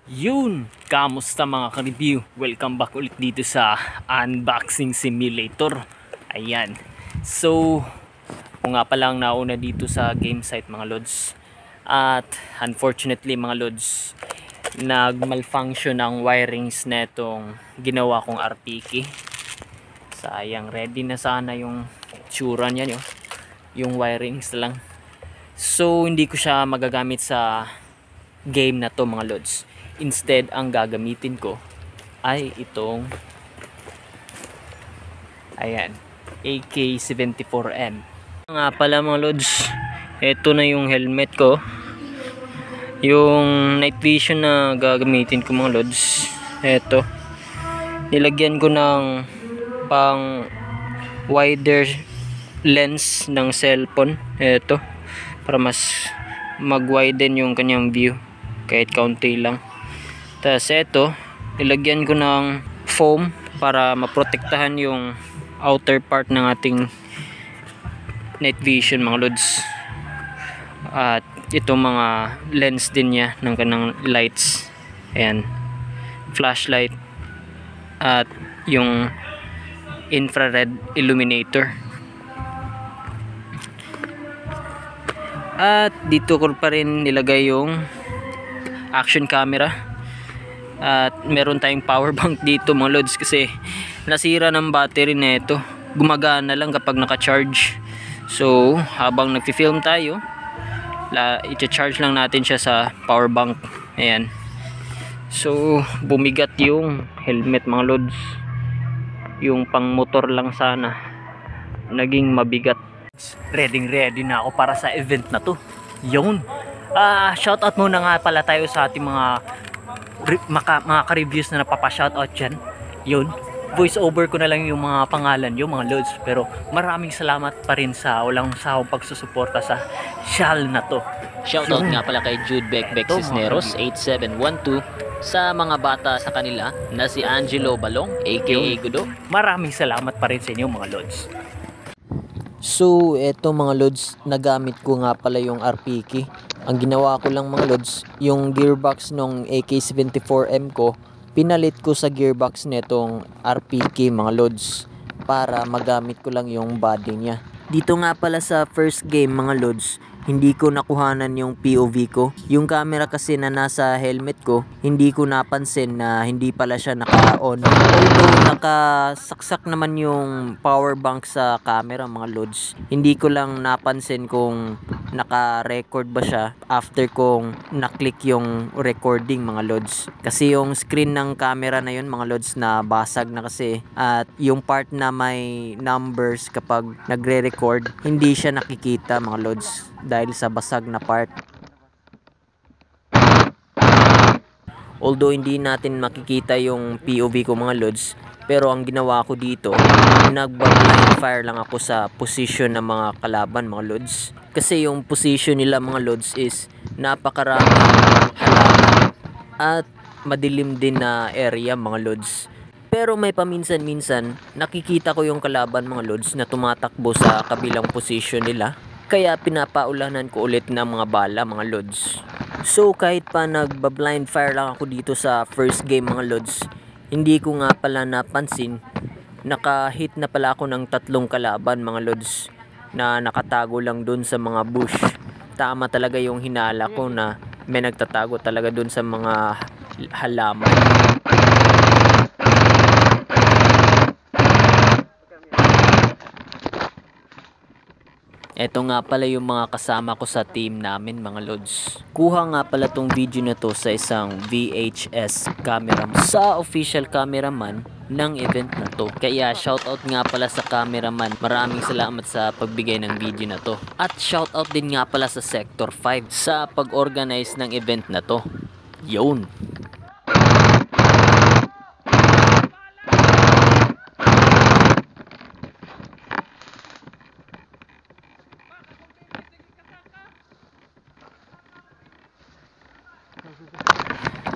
Yun! Kamusta mga ka-review? Welcome back ulit dito sa Unboxing Simulator. Ayan. So, ako nga palang nauna dito sa game site mga lods. At unfortunately mga lods, nag-malfunction ang wirings netong ginawa kong RPK. Sayang, ready na sana yung tsura niya yun. Yung wirings lang. So, hindi ko siya magagamit sa game na to mga lods. Instead, ang gagamitin ko ay itong ayan, AK-74M. Nga pala mga lods, ito na yung helmet ko. Yung night vision na gagamitin ko mga lods, ito. Nilagyan ko ng pang wider lens ng cellphone. Ito, para mas mag-widen yung kanyang view kahit kaunti lang. Tapos ito, nilagyan ko ng foam para maprotektahan yung outer part ng ating night vision mga lods. At itong mga lens din niya ng kanang lights. Ayan, flashlight at yung infrared illuminator. At dito ko pa rin nilagay yung action camera. At meron tayong power bank dito mga lods kasi nasira ng battery nito. Gumagana lang kapag naka-charge. So habang nagfi-film tayo, i-charge lang natin siya sa power bank. Ayan. So bumigat yung helmet mga lods. Yung pang motor lang sana, naging mabigat. Ready na ako para sa event na to. Yun. Shoutout muna nga pala tayo sa ating mga ka-reviews na napapa-shoutout dyan. Yun, voice over ko na lang yung mga pangalan yung mga lods, pero maraming salamat pa rin sa walang sawang pagsusuporta sa channel na to. Shoutout nga pala kay Jude Bekbek Cisneros 8712, sa mga bata sa kanila na si Angelo Balong aka Gudo. Maraming salamat pa rin sa inyo mga lods. So, eto mga lods, nagamit ko nga pala yung RPK. Ang ginawa ko lang mga lods, yung gearbox ng AK-74M ko, pinalit ko sa gearbox netong RPK mga lods, para magamit ko lang yung body niya. Dito nga pala sa first game mga lods, hindi ko nakuhanan yung POV ko. Yung camera kasi na nasa helmet ko, hindi ko napansin na hindi pala siya naka-on. Although nakasaksak naman yung power bank sa camera mga lods, hindi ko lang napansin kung naka-record ba siya after kong na-click yung recording mga lods. Kasi yung screen ng camera na yun mga lods na basag na kasi, at yung part na may numbers kapag nagre-record, hindi siya nakikita mga lods dahil sa basag na part. Although hindi natin makikita yung POV ko mga lods, pero ang ginawa ko dito, nagba-blind fire lang ako sa position ng mga kalaban mga lods. Kasi yung position nila mga lods is napakaraming halaman at madilim din na area mga lods. Pero may paminsan-minsan nakikita ko yung kalaban mga lods na tumatakbo sa kabilang position nila. Kaya pinapaulanan ko ulit ng mga bala mga lods. So kahit pa nagba-blind fire lang ako dito sa first game mga lods, hindi ko nga pala napansin, naka-hit na pala ako ng 3 kalaban mga lods na nakatago lang dun sa mga bush. Tama talaga yung hinala ko na may nagtatago talaga dun sa mga halaman. Eto nga pala yung mga kasama ko sa team namin mga lods. Kuha nga pala tong video na to sa isang VHS camera sa official cameraman ng event na to. Kaya shoutout nga pala sa cameraman. Maraming salamat sa pagbigay ng video na to. At shoutout din nga pala sa Sector 5 sa pag-organize ng event na to. Yun!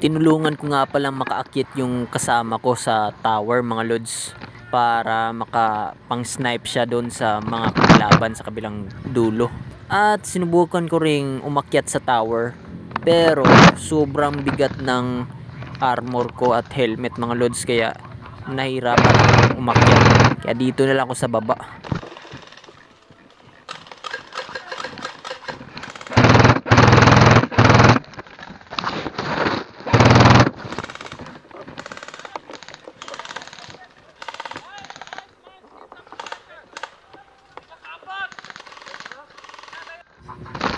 Tinulungan ko nga palang makaakyat yung kasama ko sa tower mga lods para makapang snipe siya doon sa mga kalaban sa kabilang dulo. At sinubukan ko ring umakyat sa tower, pero sobrang bigat ng armor ko at helmet mga lods, kaya nahirapan akong umakyat. Kaya dito na lang ako sa baba.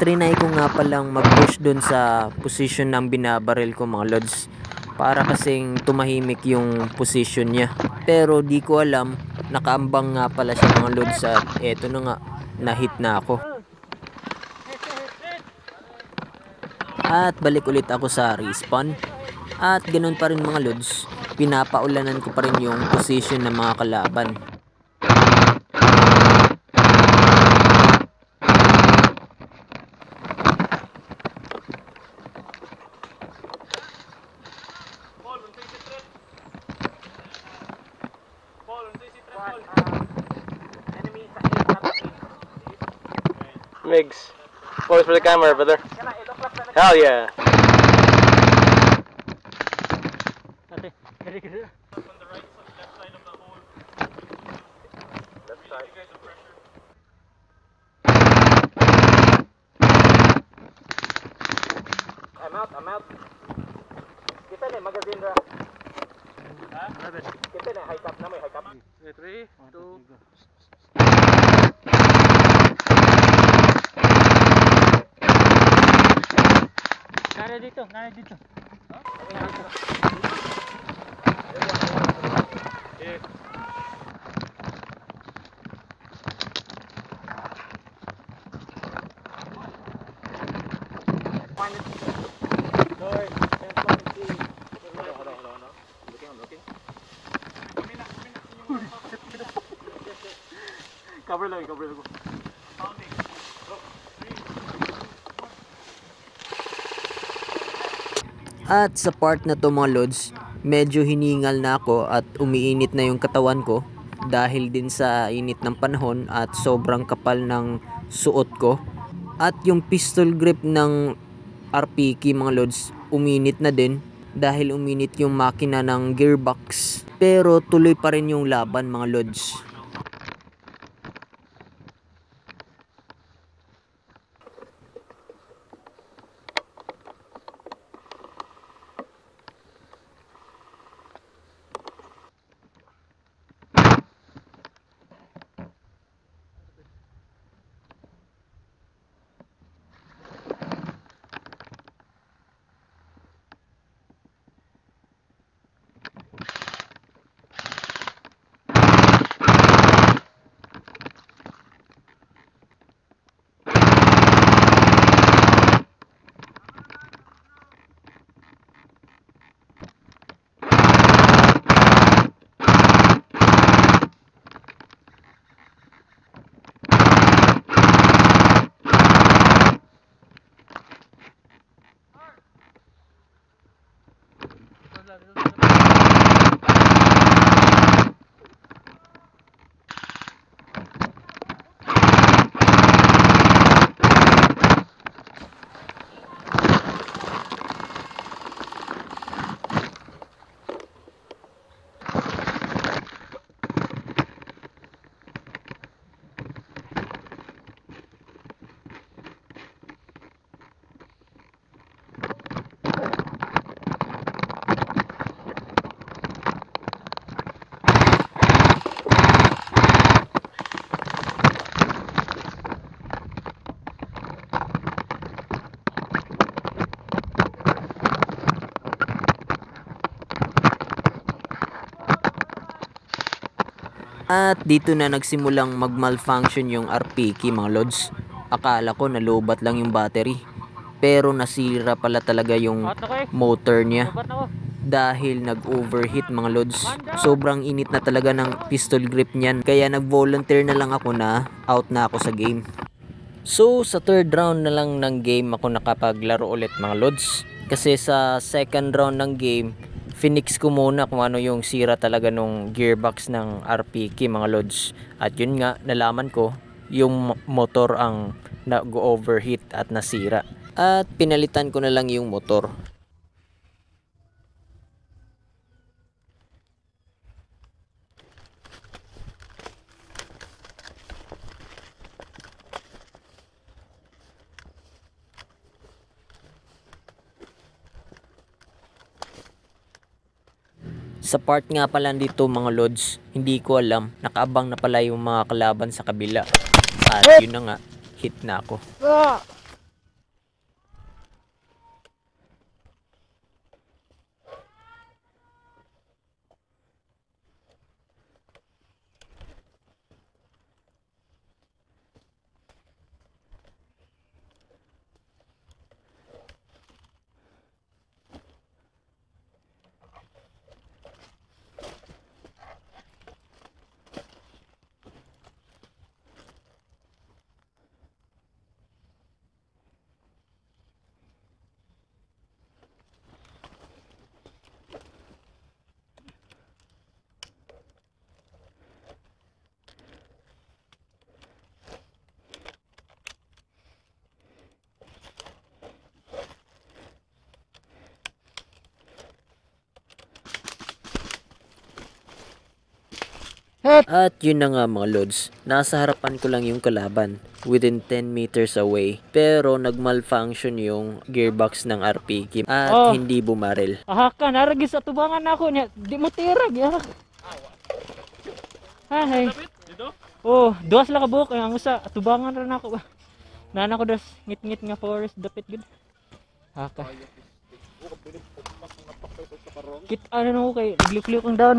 Trinay ko nga palang mag-push dun sa position ng binabaril ko mga lods, para kasing tumahimik yung position niya. Pero di ko alam, nakaambang nga pala siya mga lods, at eto na nga, na-hit na ako. At balik ulit ako sa respawn. At ganun pa rin mga lods, pinapaulanan ko pa rin yung position ng mga kalaban. Migs, pose for the camera, brother. Hell yeah. I'm out. Kita na magazine ra. Ha? Kita na high cap na, may high cap. 3, 2. Nara dito. Cover lang. At sa part na to mga lods, medyo hiningal na ako at umiinit na yung katawan ko dahil din sa init ng panahon at sobrang kapal ng suot ko. At yung pistol grip ng RPK mga lods, uminit na din dahil uminit yung makina ng gearbox. Pero tuloy pa rin yung laban mga lods. At dito na nagsimulang mag-malfunction yung RPK mga lods. Akala ko nalobat lang yung battery, pero nasira pala talaga yung motor niya dahil nag-overheat mga lods. Sobrang init na talaga ng pistol grip niyan, kaya nag-volunteer na lang ako na out na ako sa game. So sa third round na lang ng game ako nakapaglaro ulit mga lods, kasi sa second round ng game finix ko muna kung ano yung sira talaga nung gearbox ng RPK mga lods. At yun nga, nalaman ko yung motor ang nag-overheat at nasira. At pinalitan ko na lang yung motor. Sa part nga pala dito mga lods, hindi ko alam, nakaabang na pala yung mga kalaban sa kabila. At yun na nga, hit na ako. At yun na nga mga lods, nasa harapan ko lang yung kalaban, within 10 meters away. Pero nagmalfunction yung gearbox ng RPG at hindi bumaril. Ka naragi sa tubangan ako niya. Di mo tirag ya. Hay. Duwas lang ka buhok ang usa tubangan ra nako. Nana ko das ngit-ngit nga forest dapit gud. Haka. Kit ano kay nagliklik ang down.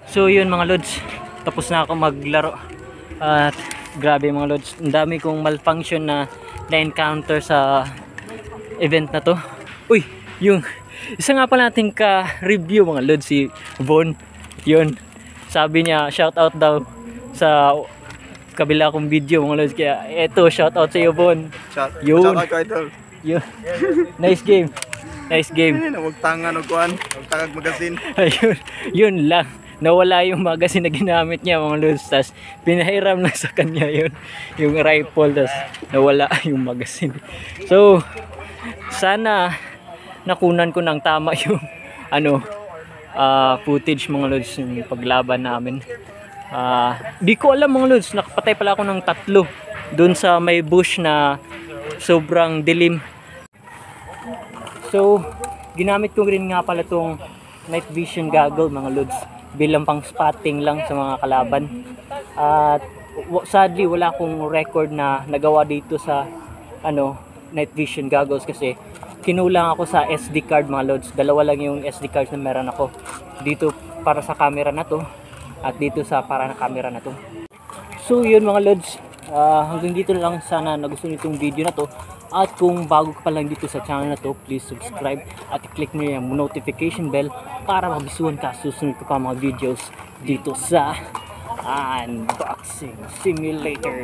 So yun mga lods, tapos na ako maglaro. At grabe mga lods, ang dami kong malfunction na encounter sa event na to. Uy, yung isa nga pala nating ka-review mga lods, si Von. Yun, sabi niya shoutout daw sa kabila kong video mga lods. Kaya eto, shoutout sa iyo Von. Yun. Yun. Nice game. Nice game. Huwag tangan o kuhan, huwag tangag magasin. Ayun, yun lang. Nawala yung magazine na ginamit niya mga lods, tas pinahiram lang sa kanya yun yung rifle, tas nawala yung magazine. So sana nakunan ko ng tama yung footage mga lods, yung paglaban namin. Di ko alam mga lods, nakapatay pala ako ng 3 dun sa may bush na sobrang dilim. So ginamit ko rin nga pala tong night vision goggle mga lods, bilang pang spotting lang sa mga kalaban. At sadly wala akong record na nagawa dito sa night vision goggles kasi kinulang ako sa SD card mga lods. Dalawa lang yung SD cards na meron ako dito para sa camera na to at dito sa para na camera na to. So yun mga lods, hanggang dito lang. Sana nagustuhan niyo itong video na to. At kung bago ka pa lang dito sa channel na to, please subscribe at i-click mo yung notification bell para mabisuhan ka susunod ko pa mga videos dito sa Unboxing Simulator.